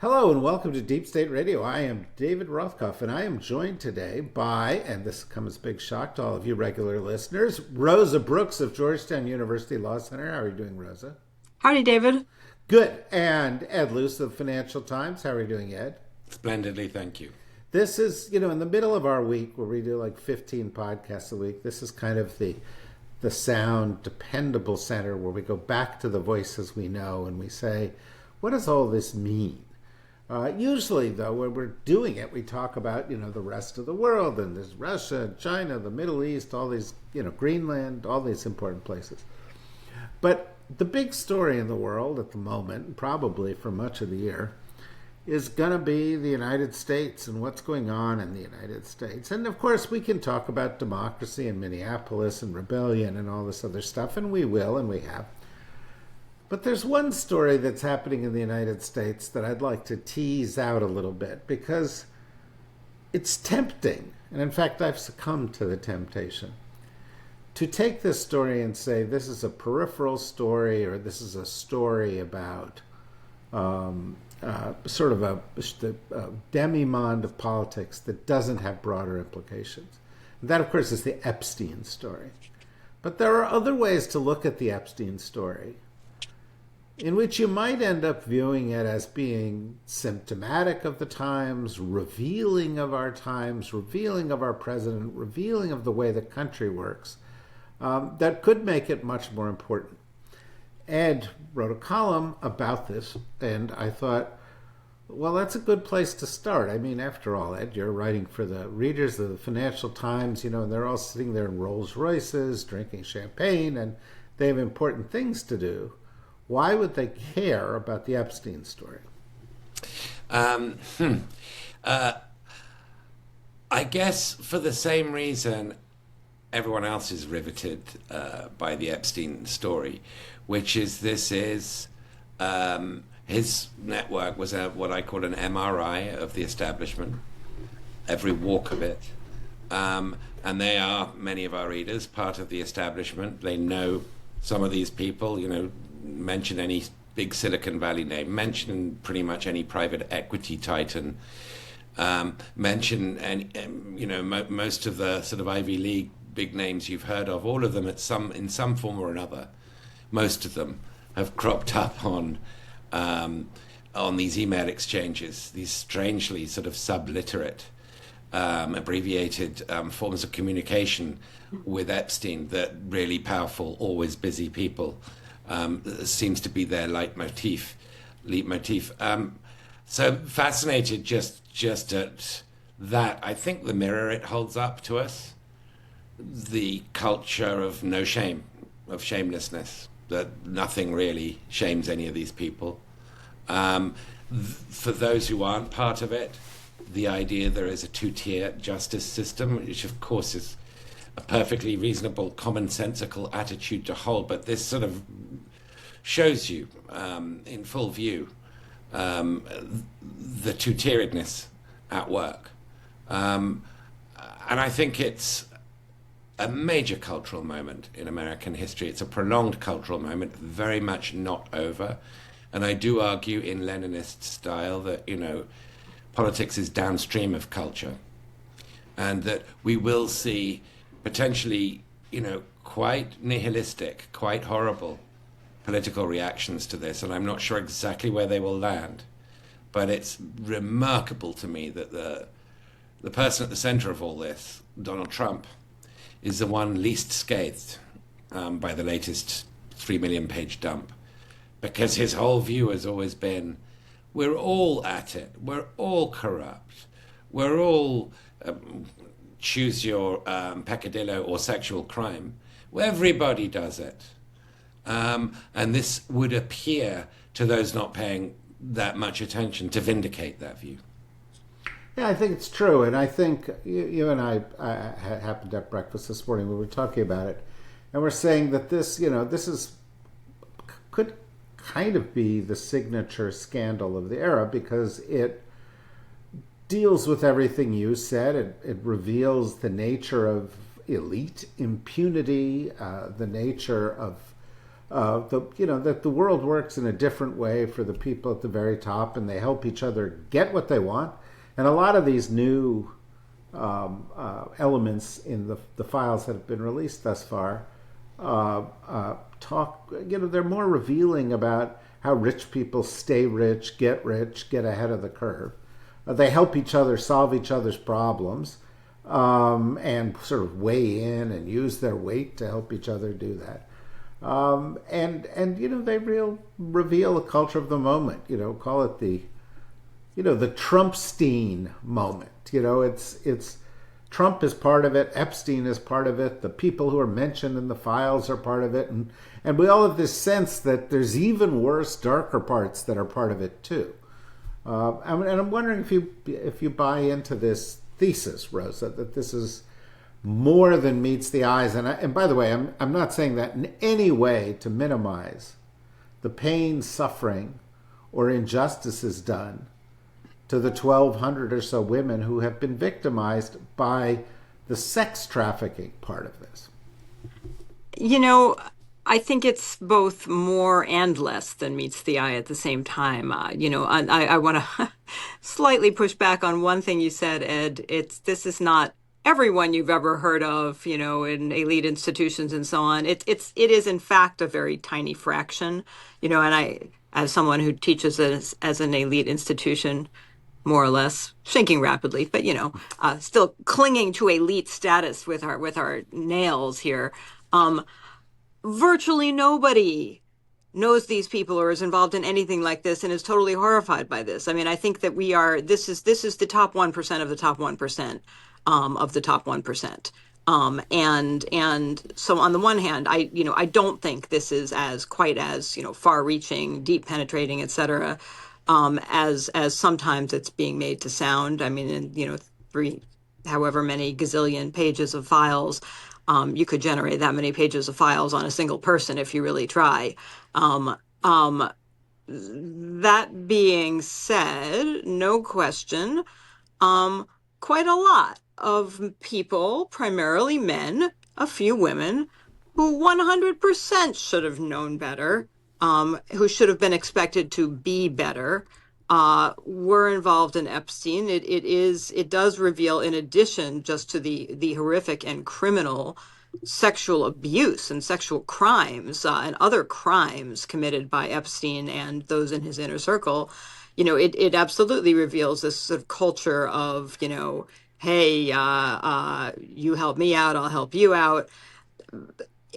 Hello and welcome to Deep State Radio. I am David Rothkopf and I am joined today by, and this comes as a big shock to all of you regular listeners, Rosa Brooks of Georgetown University Law Center. How are you doing, Rosa? Howdy, David. Good. And Ed Luce of the Financial Times. How are you doing, Ed? Splendidly, thank you. This is, in the middle of our week where we do like 15 podcasts a week, this is kind of the sound dependable center where we go back to the voices we know and we say, what does all this mean? Usually, though, when we're doing it, we talk about, the rest of the world, and there's Russia, China, the Middle East, all these, Greenland, all these important places. But the big story in the world at the moment, and probably for much of the year, is going to be the United States and what's going on in the United States. And, of course, we can talk about democracy in Minneapolis and rebellion and all this other stuff, and we will, and we have. But there's one story that's happening in the United States that I'd like to tease out a little bit because it's tempting, and in fact I've succumbed to the temptation, to take this story and say this is a peripheral story or this is a story about sort of a demi-monde of politics that doesn't have broader implications. And that, of course, is the Epstein story. But there are other ways to look at the Epstein story in which you might end up viewing it as being symptomatic of the times, revealing of our times, revealing of our president, revealing of the way the country works, that could make it much more important. Ed wrote a column about this, and I thought, well, that's a good place to start. I mean, after all, Ed, you're writing for the readers of the Financial Times, and they're all sitting there in Rolls Royces, drinking champagne, and they have important things to do. Why would they care about the Epstein story? I guess for the same reason everyone else is riveted by the Epstein story, which is his network was what I call an MRI of the establishment, every walk of it. And they are, many of our readers, part of the establishment. They know some of these people, mention any big Silicon Valley name, mention pretty much any private equity titan, mention any, most of the sort of Ivy League big names you've heard of, all of them in some form or another. Most of them have cropped up on these email exchanges, these strangely sort of subliterate, abbreviated forms of communication with Epstein that really powerful, always busy people seems to be their leitmotif. So fascinated just at that. I think the mirror it holds up to us, the culture of no shame, of shamelessness, that nothing really shames any of these people. For those who aren't part of it, the idea there is a two-tier justice system, which of course is a perfectly reasonable, commonsensical attitude to hold, but this sort of shows you in full view the two-tieredness at work. And I think it's a major cultural moment in American history. It's a prolonged cultural moment, very much not over. And I do argue in Leninist style that, politics is downstream of culture, and that we will see potentially, quite nihilistic, quite horrible political reactions to this, and I'm not sure exactly where they will land. But it's remarkable to me that the person at the center of all this, Donald Trump, is the one least scathed by the latest 3 million page dump, because his whole view has always been, we're all at it, we're all corrupt, we're all choose your peccadillo or sexual crime. Everybody does it. And this would appear to those not paying that much attention to vindicate that view. Yeah, I think it's true. And I think you and I happened to have breakfast this morning. We were talking about it. And we're saying that this could kind of be the signature scandal of the era because it deals with everything you said. It reveals the nature of elite impunity, the nature of that the world works in a different way for the people at the very top, and they help each other get what they want. And a lot of these new elements in the files that have been released thus far talk. They're more revealing about how rich people stay rich, get ahead of the curve. They help each other solve each other's problems, and sort of weigh in and use their weight to help each other do that. And they reveal a culture of the moment. Call it the Trumpstein moment. It's Trump is part of it, Epstein is part of it, the people who are mentioned in the files are part of it, and we all have this sense that there's even worse, darker parts that are part of it too. And I'm wondering if you buy into this thesis, Rosa, that this is more than meets the eyes. And by the way, I'm not saying that in any way to minimize the pain, suffering, or injustices done to the 1,200 or so women who have been victimized by the sex trafficking part of this. I think it's both more and less than meets the eye at the same time. I want to slightly push back on one thing you said, Ed. This is not everyone you've ever heard of, in elite institutions and so on. It is in fact a very tiny fraction, and I, as someone who teaches as an elite institution, more or less shrinking rapidly, but still clinging to elite status with our nails here. Virtually nobody knows these people or is involved in anything like this and is totally horrified by this. I mean, I think that this is the top 1% of the top 1% of the top 1%. And so on the one hand, I don't think this is quite as far reaching, deep penetrating, et cetera, as sometimes it's being made to sound. I mean, in however many gazillion pages of files, you could generate that many pages of files on a single person if you really try. That being said, no question, quite a lot of people, primarily men, a few women, who 100% should have known better, who should have been expected to be better, were involved in Epstein. It does reveal, in addition just to the horrific and criminal sexual abuse and sexual crimes and other crimes committed by Epstein and those in his inner circle, it absolutely reveals this sort of culture of, hey, you help me out, I'll help you out.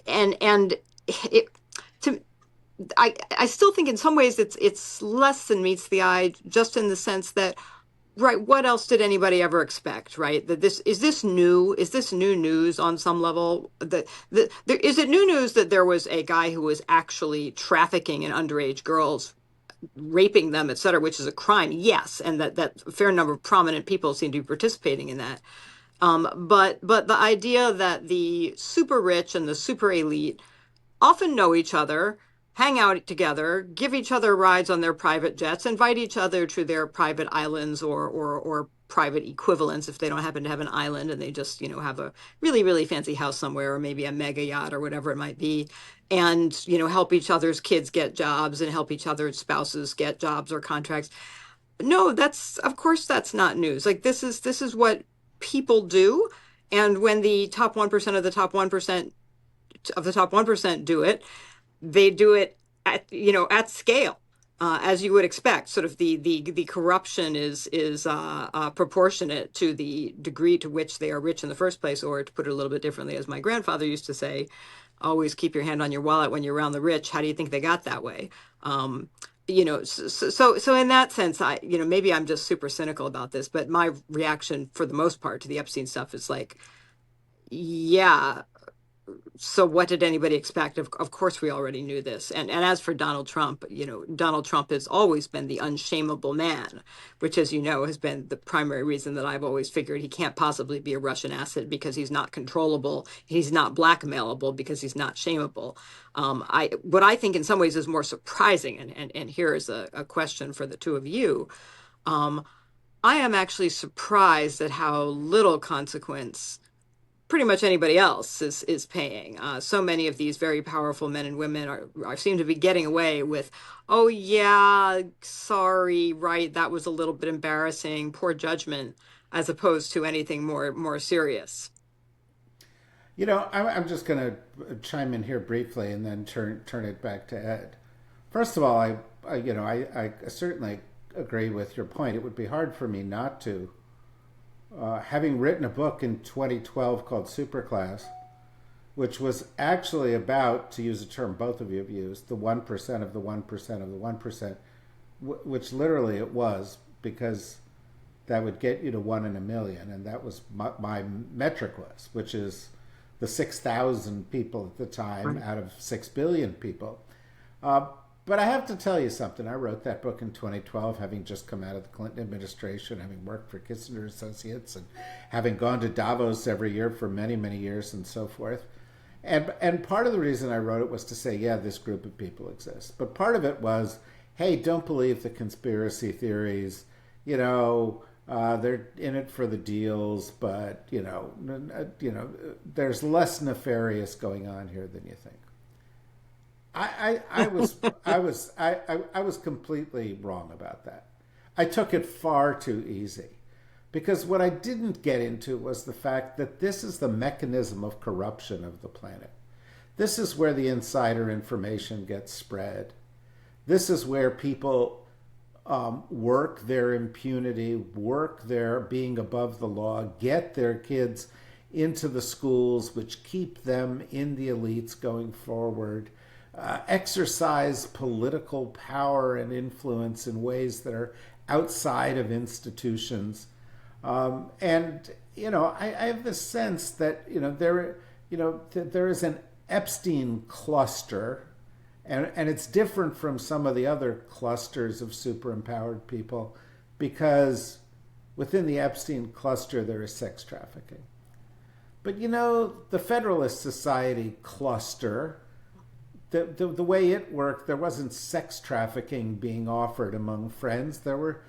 And it, to I still think in some ways it's less than meets the eye, just in the sense that, right, what else did anybody ever expect, right? That this new? Is this new news on some level? Is it new news that there was a guy who was actually trafficking in underage girls, raping them, et cetera, which is a crime? Yes, and that a fair number of prominent people seem to be participating in that. But the idea that the super rich and the super elite often know each other, hang out together, give each other rides on their private jets, invite each other to their private islands or private equivalents if they don't happen to have an island and they just, have a really, really fancy house somewhere, or maybe a mega yacht or whatever it might be, and, help each other's kids get jobs and help each other's spouses get jobs or contracts. No, of course that's not news. Like, this is what people do. And when the top 1% of the top 1% of the top 1% do it, they do it at scale, as you would expect. Sort of the corruption is proportionate to the degree to which they are rich in the first place, or to put it a little bit differently, as my grandfather used to say, always keep your hand on your wallet when you're around the rich. How do you think they got that way? So in that sense, maybe I'm just super cynical about this, but my reaction for the most part to the Epstein stuff is like, yeah, so what did anybody expect? Of course, we already knew this. And as for Donald Trump, Donald Trump has always been the unshameable man, which, as you know, has been the primary reason that I've always figured he can't possibly be a Russian asset, because he's not controllable. He's not blackmailable because he's not shameable. What I think in some ways is more surprising, and here is a question for the two of you. I am actually surprised at how little consequence pretty much anybody else is paying. So many of these very powerful men and women are seem to be getting away with, oh yeah, sorry, right, that was a little bit embarrassing, poor judgment, as opposed to anything more serious. I'm just going to chime in here briefly and then turn it back to Ed. First of all, I certainly agree with your point. It would be hard for me not to. Having written a book in 2012 called Superclass, which was actually about, to use a term both of you have used, the 1% of the 1% of the 1%, which literally it was, because that would get you to 1 in a million, and that was my metric was, which is the 6,000 people at the time out of 6 billion people. But I have to tell you something. I wrote that book in 2012, having just come out of the Clinton administration, having worked for Kissinger Associates, and having gone to Davos every year for many, many years and so forth. And part of the reason I wrote it was to say, yeah, this group of people exists. But part of it was, hey, don't believe the conspiracy theories. They're in it for the deals, but there's less nefarious going on here than you think. I was completely wrong about that. I took it far too easy, because what I didn't get into was the fact that this is the mechanism of corruption of the planet. This is where the insider information gets spread. This is where people work their impunity, work their being above the law, get their kids into the schools which keep them in the elites going forward, exercise political power and influence in ways that are outside of institutions. I have the sense that there is an Epstein cluster, and it's different from some of the other clusters of super empowered people, because within the Epstein cluster there is sex trafficking. But the Federalist Society cluster, the way it worked, there wasn't sex trafficking being offered among friends. There were,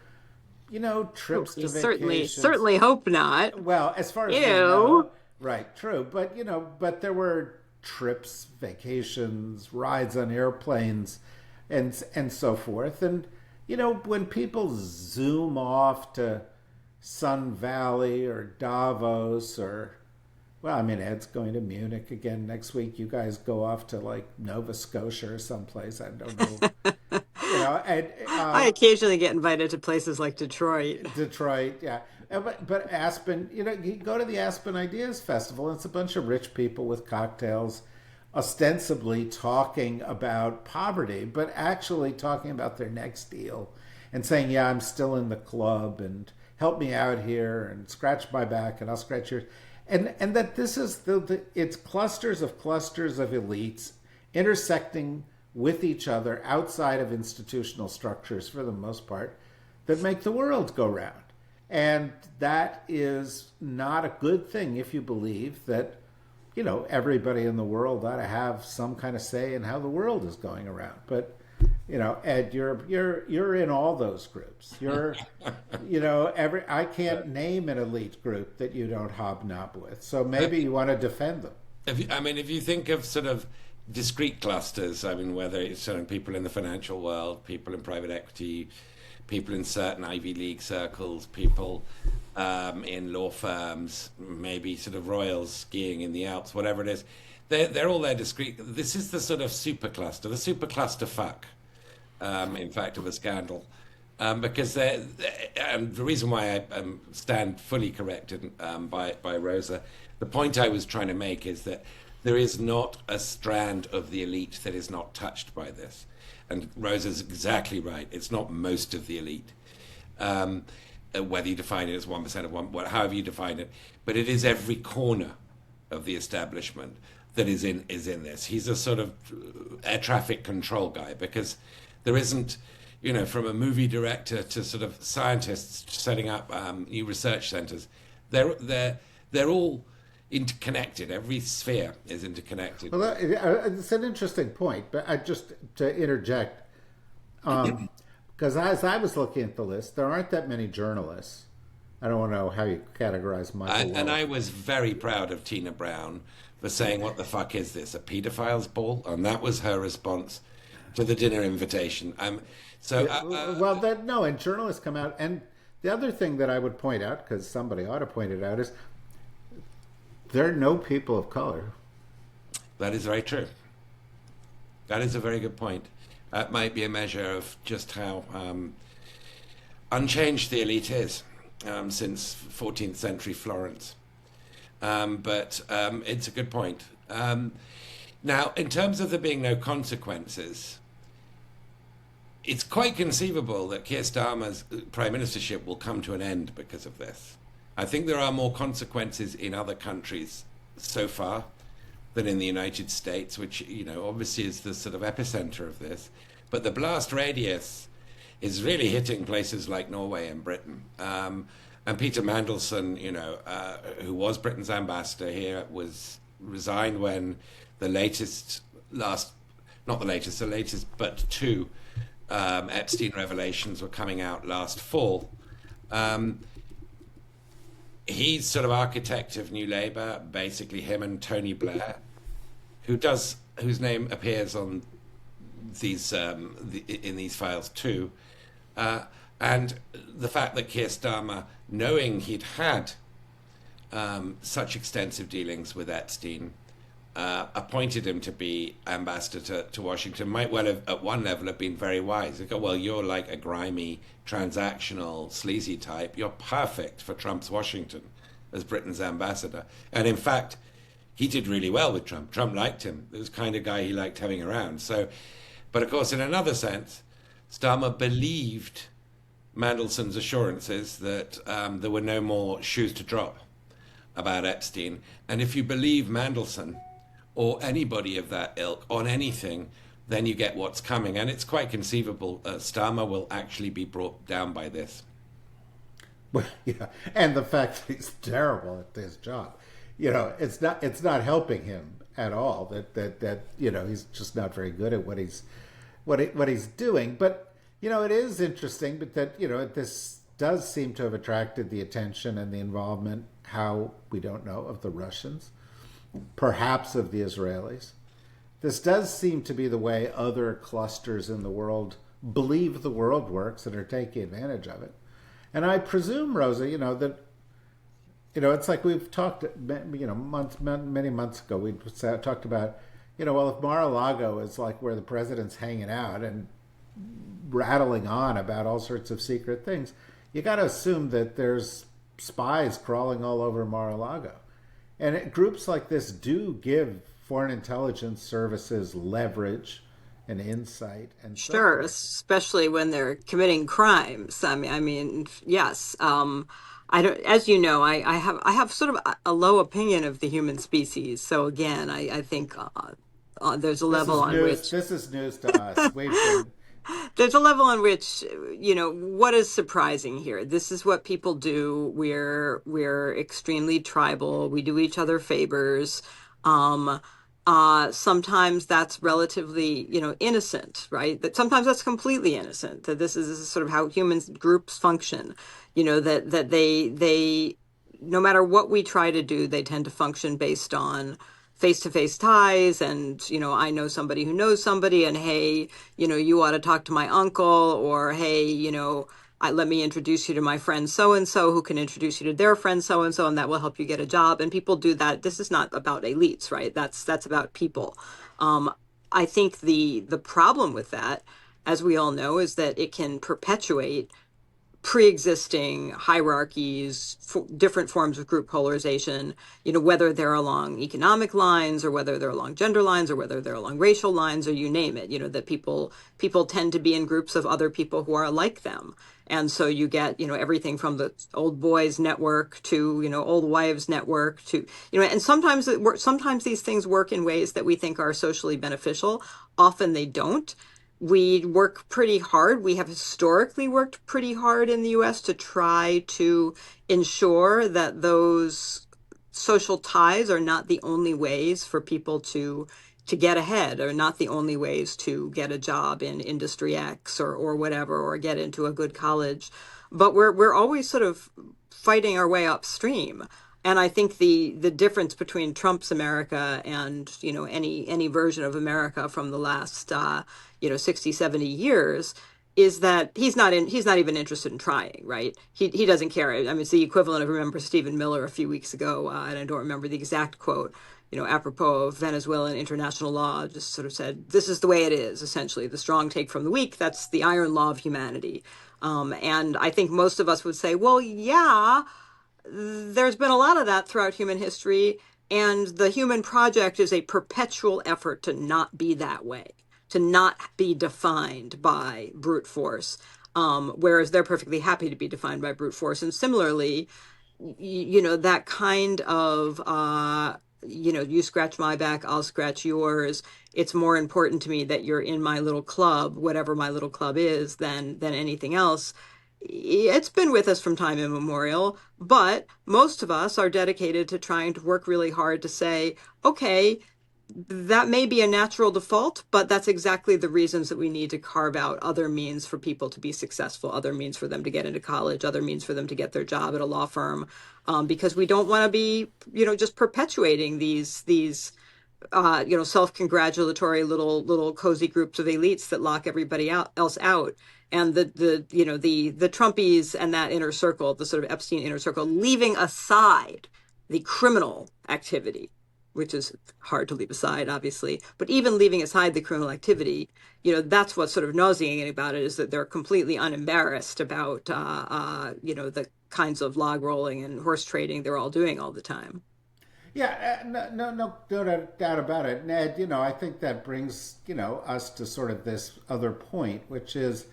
trips to vacations. Certainly hope not. Well, as far as we Ew. know, right, true. But but there were trips, vacations, rides on airplanes, and so forth. And when people zoom off to Sun Valley or Davos or, well, I mean, Ed's going to Munich again next week. You guys go off to like Nova Scotia or someplace. I don't know. I occasionally get invited to places like Detroit. Detroit, yeah. But Aspen, you go to the Aspen Ideas Festival, and it's a bunch of rich people with cocktails, ostensibly talking about poverty, but actually talking about their next deal and saying, yeah, I'm still in the club, and help me out here, and scratch my back, and I'll scratch yours. And that this is it's clusters of elites intersecting with each other outside of institutional structures for the most part that make the world go round. And that is not a good thing if you believe that, everybody in the world ought to have some kind of say in how the world is going around. But, Ed, you're in all those groups. You're, I can't name an elite group that you don't hobnob with. So maybe you want to defend them. If you think of sort of discrete clusters, whether it's people in the financial world, people in private equity, people in certain Ivy League circles, people in law firms, maybe sort of royals skiing in the Alps, whatever it is, they're all there discrete. This is the sort of supercluster, the supercluster fuck, in fact, of a scandal. Because and the reason why I stand fully corrected by Rosa, the point I was trying to make is that there is not a strand of the elite that is not touched by this. And Rosa's exactly right. It's not most of the elite, whether you define it as 1% of one, however you define it. But it is every corner of the establishment that is in this. He's a sort of air traffic control guy, because there isn't, from a movie director to sort of scientists setting up new research centers, they're all interconnected. Every sphere is interconnected. Well, it's an interesting point, but I just to interject, because as I was looking at the list, there aren't that many journalists, I don't want to know how you categorize Michael And Wall. I was very proud of Tina Brown for saying, "What the fuck is this? A pedophile's ball?" And that was her response to the dinner invitation. So, Yeah, well, that no, and journalists come out, and the other thing that I would point out, because somebody ought to point it out, is there are no people of color. that is very true. That is a very good point. That might be a measure of just how unchanged the elite is since 14th century Florence. But it's a good point. Now, in terms of there being no consequences, it's quite conceivable that Keir Starmer's prime ministership will come to an end because of this. I think there are more consequences in other countries so far than in the United States, which, obviously is the sort of epicenter of this. But the blast radius is really hitting places like Norway and Britain. And Peter Mandelson, who was Britain's ambassador here, was resigned when the latest, but two Epstein revelations were coming out last fall. He's sort of architect of New Labour, basically him and Tony Blair, whose name appears on these in these files too. And the fact that Keir Starmer, knowing he'd had such extensive dealings with Epstein, appointed him to be ambassador to Washington, might well have, at one level, have been very wise. They go, well, you're like a grimy, transactional, sleazy type. You're perfect for Trump's Washington as Britain's ambassador. And in fact, he did really well with Trump. Trump liked him. It was the kind of guy he liked having around. So, but of course, in another sense, Starmer believed Mandelson's assurances that there were no more shoes to drop about Epstein. And if you believe Mandelson or anybody of that ilk on anything, then you get what's coming. And it's quite conceivable Starmer will actually be brought down by this. Well, yeah, and the fact that he's terrible at his job, it's not helping him at all. That he's just not very good at what he's doing. But it is interesting, but that this does seem to have attracted the attention and the involvement. How we don't know of the Russians, perhaps of the Israelis. This does seem to be the way other clusters in the world believe the world works and are taking advantage of it. And I presume, Rosa, that it's like we've talked, many months ago, we talked about, well, if Mar-a-Lago is like where the president's hanging out and rattling on about all sorts of secret things, you got to assume that there's spies crawling all over Mar-a-Lago. And groups like this do give foreign intelligence services leverage and insight and so Sure, forth. especially when they're committing crimes. I mean, yes. I don't, as you know, I have sort of a low opinion of the human species. So again, I think there's a This level is on news. which This is news to us. We've been there's a level on which, what is surprising here? This is what people do. We're extremely tribal. We do each other favors. Um, Sometimes that's relatively, innocent, right? That sometimes that's completely innocent. That this is sort of how humans groups function. That they no matter what we try to do, they tend to function based on face-to-face ties. And I know somebody who knows somebody, and hey, you ought to talk to my uncle, or hey, let me introduce you to my friend so and so, who can introduce you to their friend so and so, and that will help you get a job. And people do that. This is not about elites, right? That's about people. I think the problem with that, as we all know, is that it can perpetuate pre-existing hierarchies, different forms of group polarization, whether they're along economic lines, or whether they're along gender lines, or whether they're along racial lines, or you name it, that people tend to be in groups of other people who are like them. And so you get, everything from the old boys network to, old wives network to, and sometimes these things work in ways that we think are socially beneficial. Often they don't. We work pretty hard. We have historically worked pretty hard in the US to try to ensure that those social ties are not the only ways for people to get ahead, or not the only ways to get a job in industry X or whatever, or get into a good college. But we're always sort of fighting our way upstream. And I think the difference between Trump's America and, any version of America from the last 60, 70 years is that he's not even interested in trying, right? He doesn't care. I mean, it's the equivalent of, remember Stephen Miller a few weeks ago, and I don't remember the exact quote, apropos of Venezuelan international law, just sort of said, this is the way it is, essentially. The strong take from the weak. That's the iron law of humanity. And I think most of us would say, well, yeah, there's been a lot of that throughout human history, and the human project is a perpetual effort to not be that way, to not be defined by brute force, whereas they're perfectly happy to be defined by brute force. And similarly, that kind of, you scratch my back, I'll scratch yours. It's more important to me that you're in my little club, whatever my little club is, than anything else. It's been with us from time immemorial, but most of us are dedicated to trying to work really hard to say, okay, that may be a natural default, but that's exactly the reasons that we need to carve out other means for people to be successful, other means for them to get into college, other means for them to get their job at a law firm, because we don't want to be, just perpetuating these self-congratulatory little cozy groups of elites that lock everybody else out. And the Trumpies and that inner circle, the sort of Epstein inner circle, leaving aside the criminal activity, which is hard to leave aside, obviously, but even leaving aside the criminal activity, that's what's sort of nauseating about it, is that they're completely unembarrassed about, the kinds of log rolling and horse trading they're all doing all the time. Yeah, no doubt about it, Ned. I think that brings us to sort of this other point, which is,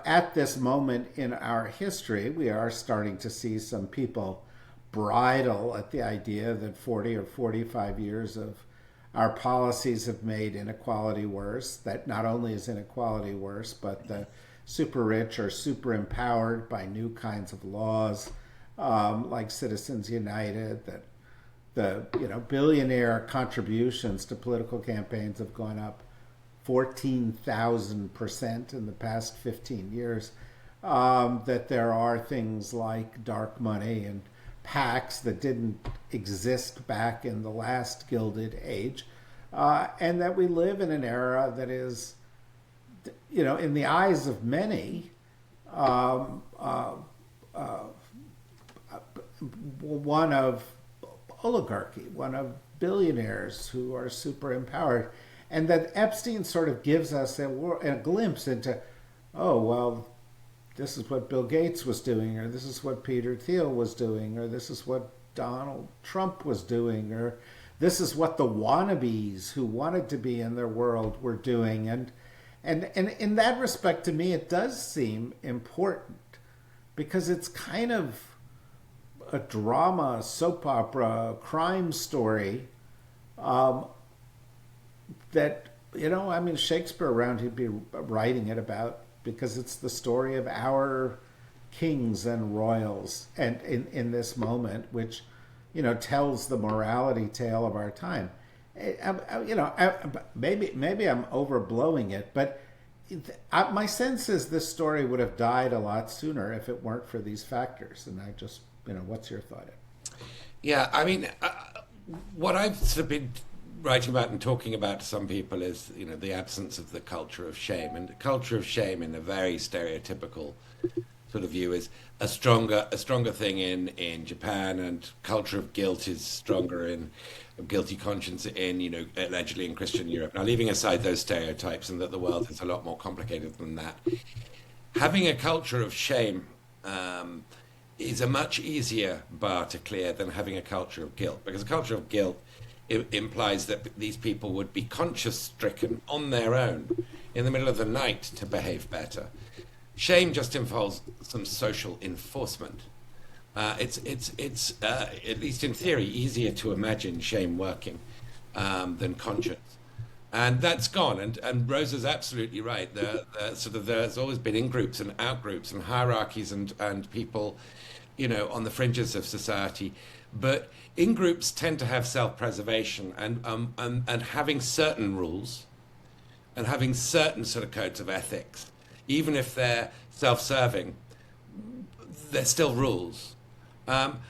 at this moment in our history, we are starting to see some people bridle at the idea that 40 or 45 years of our policies have made inequality worse. That not only is inequality worse, but the super rich are super empowered by new kinds of laws, like Citizens United, that the billionaire contributions to political campaigns have gone up 14,000% in the past 15 years. That there are things like dark money and PACs that didn't exist back in the last Gilded Age, and that we live in an era that is, in the eyes of many, one of oligarchy, one of billionaires who are super empowered, and that Epstein sort of gives us a glimpse into, oh, well, this is what Bill Gates was doing, or this is what Peter Thiel was doing, or this is what Donald Trump was doing, or this is what the wannabes who wanted to be in their world were doing. And in that respect, to me, it does seem important, because it's kind of a drama, soap opera, crime story, that, Shakespeare around, he'd be writing it about, because it's the story of our kings and royals, and in this moment, which, tells the morality tale of our time. Maybe I'm overblowing it, but my sense is this story would have died a lot sooner if it weren't for these factors. And I just, what's your thought? Yeah, I mean, what I've sort of been writing about and talking about to some people is, the absence of the culture of shame. And the culture of shame, in a very stereotypical sort of view, is a stronger thing in Japan, and culture of guilt is stronger in guilty conscience in, allegedly in Christian Europe. Now, leaving aside those stereotypes and that the world is a lot more complicated than that, having a culture of shame is a much easier bar to clear than having a culture of guilt, because a culture of guilt implies that these people would be conscience-stricken on their own in the middle of the night to behave better. Shame just involves some social enforcement. It's at least in theory, easier to imagine shame working than conscience. And that's gone. And Rosa's absolutely right. There's always been in-groups and out-groups and hierarchies and people, on the fringes of society. But in-groups tend to have self-preservation and having certain rules and having certain sort of codes of ethics, even if they're self-serving, they're still rules. Um,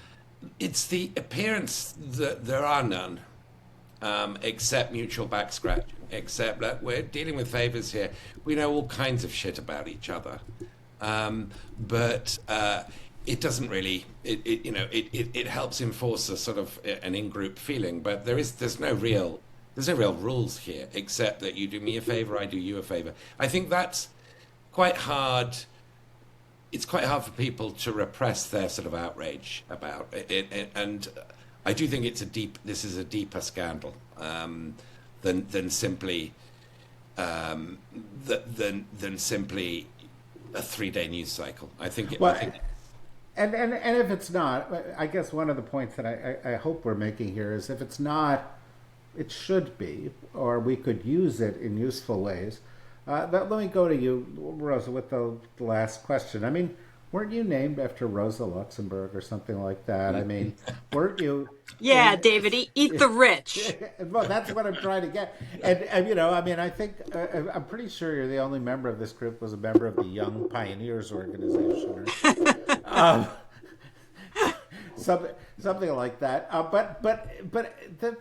it's the appearance that there are none, except mutual back scratching, except that we're dealing with favors here. We know all kinds of shit about each other. But it doesn't really, it helps enforce a sort of an in-group feeling, but there's no real rules here, except that you do me a favor, I do you a favor. I think that's quite hard. It's quite hard for people to repress their sort of outrage about it, and I do think this is a deeper scandal than simply um, than simply a 3 day news cycle. I Well, think and if it's not, I guess one of the points that I hope we're making here is if it's not, it should be, or we could use it in useful ways. But let me go to you, Rosa, with the last question. I mean, weren't you named after Rosa Luxemburg or something like that? I mean, weren't you Yeah, in? David, eat the rich. Well, that's what I'm trying to get. And I mean, I think I'm pretty sure you're the only member of this group was a member of the Young Pioneers organization, or something something like that. But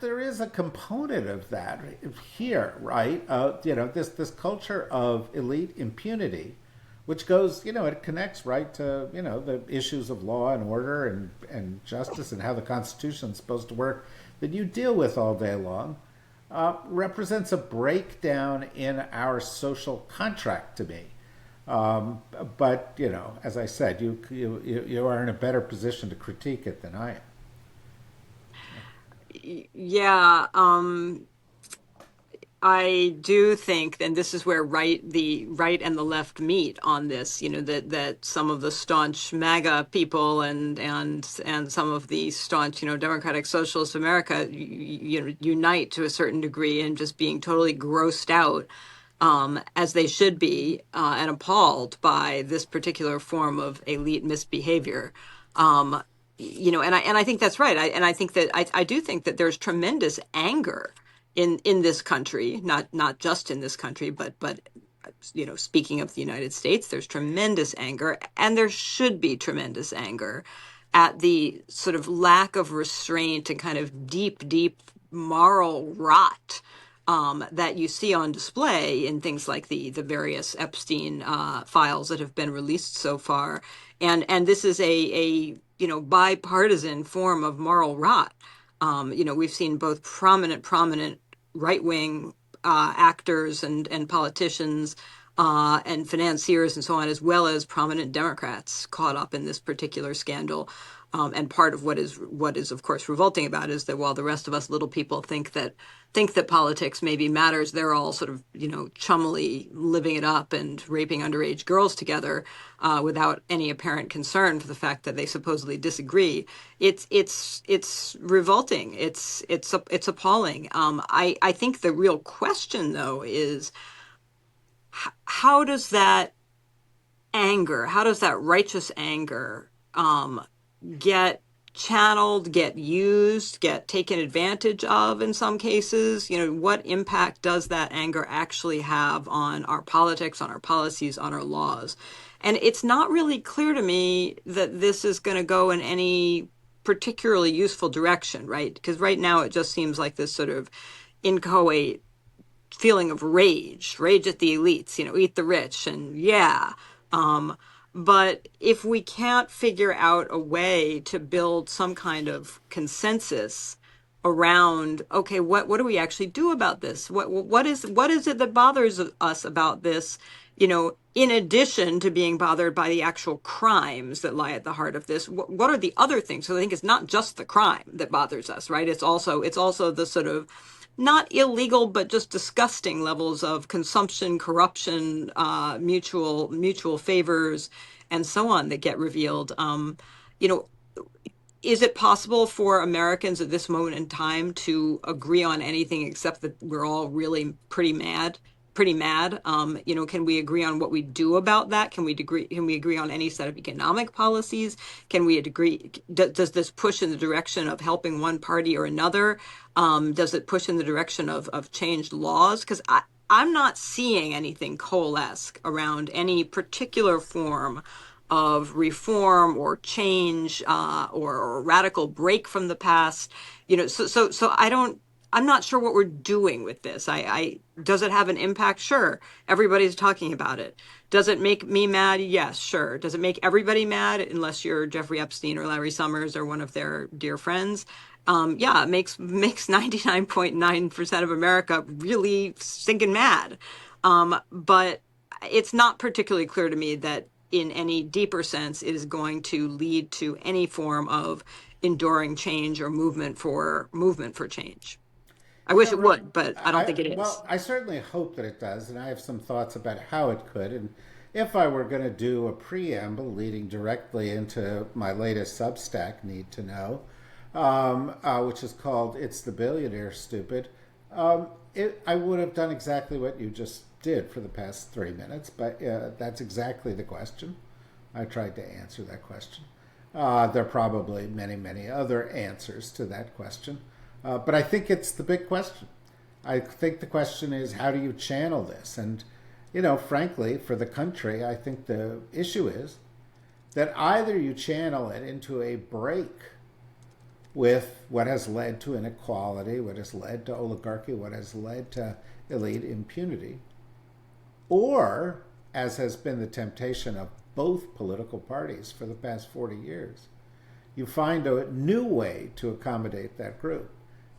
there is a component of that here, right? This culture of elite impunity, which goes, it connects right to the issues of law and order and justice and how the Constitution is supposed to work that you deal with all day long. Represents a breakdown in our social contract to me. But as I said, you are in a better position to critique it than I am. Yeah, I do think, and this is where the right and the left meet on this, that some of the staunch MAGA people and some of the staunch, Democratic Socialist America, unite to a certain degree in just being totally grossed out, as they should be, and appalled by this particular form of elite misbehavior. Um, and I think that's right. I think that I do think that there's tremendous anger in this country, not just in this country, but speaking of the United States, there's tremendous anger, and there should be tremendous anger at the sort of lack of restraint and kind of deep moral rot, that you see on display in things like the various Epstein files that have been released so far, and this is a bipartisan form of moral rot. We've seen both prominent right wing actors and politicians and financiers and so on, as well as prominent Democrats caught up in this particular scandal. And part of what is of course revolting about it is that while the rest of us little people think that politics maybe matters, they're all sort of chummily living it up and raping underage girls together, without any apparent concern for the fact that they supposedly disagree. It's revolting. It's appalling. I think the real question though is how does that how does that righteous anger get channeled, get used, get taken advantage of in some cases? What impact does that anger actually have on our politics, on our policies, on our laws? And it's not really clear to me that this is going to go in any particularly useful direction, right? Because right now it just seems like this sort of inchoate feeling of rage at the elites, eat the rich, and yeah. But if we can't figure out a way to build some kind of consensus around, okay, what do we actually do about this? What is it that bothers us about this? In addition to being bothered by the actual crimes that lie at the heart of this, what are the other things? So I think it's not just the crime that bothers us, right? It's also the sort of not illegal, but just disgusting levels of consumption, corruption, mutual favors, and so on that get revealed. You know, is it possible for Americans at this moment in time to agree on anything except that we're all really pretty mad? Pretty mad. Can we agree on what we do about that? Can we agree on any set of economic policies? Can we agree? Does this push in the direction of helping one party or another? Does it push in the direction of changed laws? Because I'm not seeing anything coalesce around any particular form of reform or change, or a radical break from the past. So I'm not sure what we're doing with this. Does it have an impact? Sure. Everybody's talking about it. Does it make me mad? Yes, sure. Does it make everybody mad unless you're Jeffrey Epstein or Larry Summers or one of their dear friends? Yeah, it makes 99.9% of America really stinking mad. But it's not particularly clear to me that in any deeper sense it is going to lead to any form of enduring change or movement for change. I wish it would, but I don't think it is. I certainly hope that it does, and I have some thoughts about how it could. And if I were going to do a preamble leading directly into my latest Substack, Need to Know, which is called "It's the Billionaire Stupid," I would have done exactly what you just did for the past 3 minutes. But that's exactly the question. I tried to answer that question. There are probably many, many other answers to that question. But I think it's the big question. I think the question is, how do you channel this? And, frankly, for the country, I think the issue is that either you channel it into a break with what has led to inequality, what has led to oligarchy, what has led to elite impunity, or, as has been the temptation of both political parties for the past 40 years, you find a new way to accommodate that group.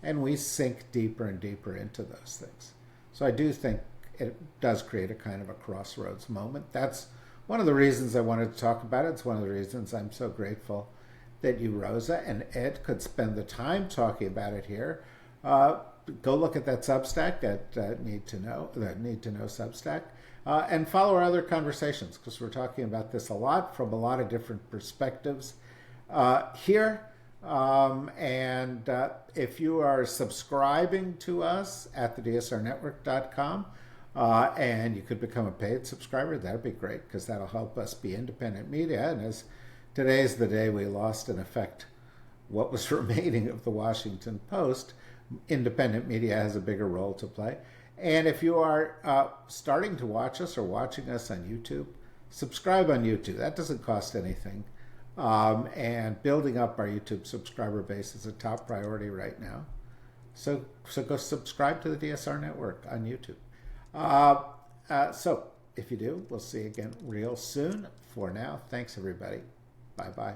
And we sink deeper and deeper into those things. So I do think it does create a kind of a crossroads moment. That's one of the reasons I wanted to talk about it. It's one of the reasons I'm so grateful that you, Rosa, and Ed could spend the time talking about it here. Go look at that Substack at Need to Know Substack, and follow our other conversations, because we're talking about this a lot from a lot of different perspectives here. And if you are subscribing to us at thedsrnetwork.com, and you could become a paid subscriber, that'd be great, because that'll help us be independent media. And as today's the day we lost, in effect, what was remaining of the Washington Post, independent media has a bigger role to play. And if you are starting to watch us or watching us on YouTube, subscribe on YouTube. That doesn't cost anything. And building up our YouTube subscriber base is a top priority right now. So go subscribe to the DSR Network on YouTube. So if you do, we'll see you again real soon. For now, thanks everybody. Bye-bye.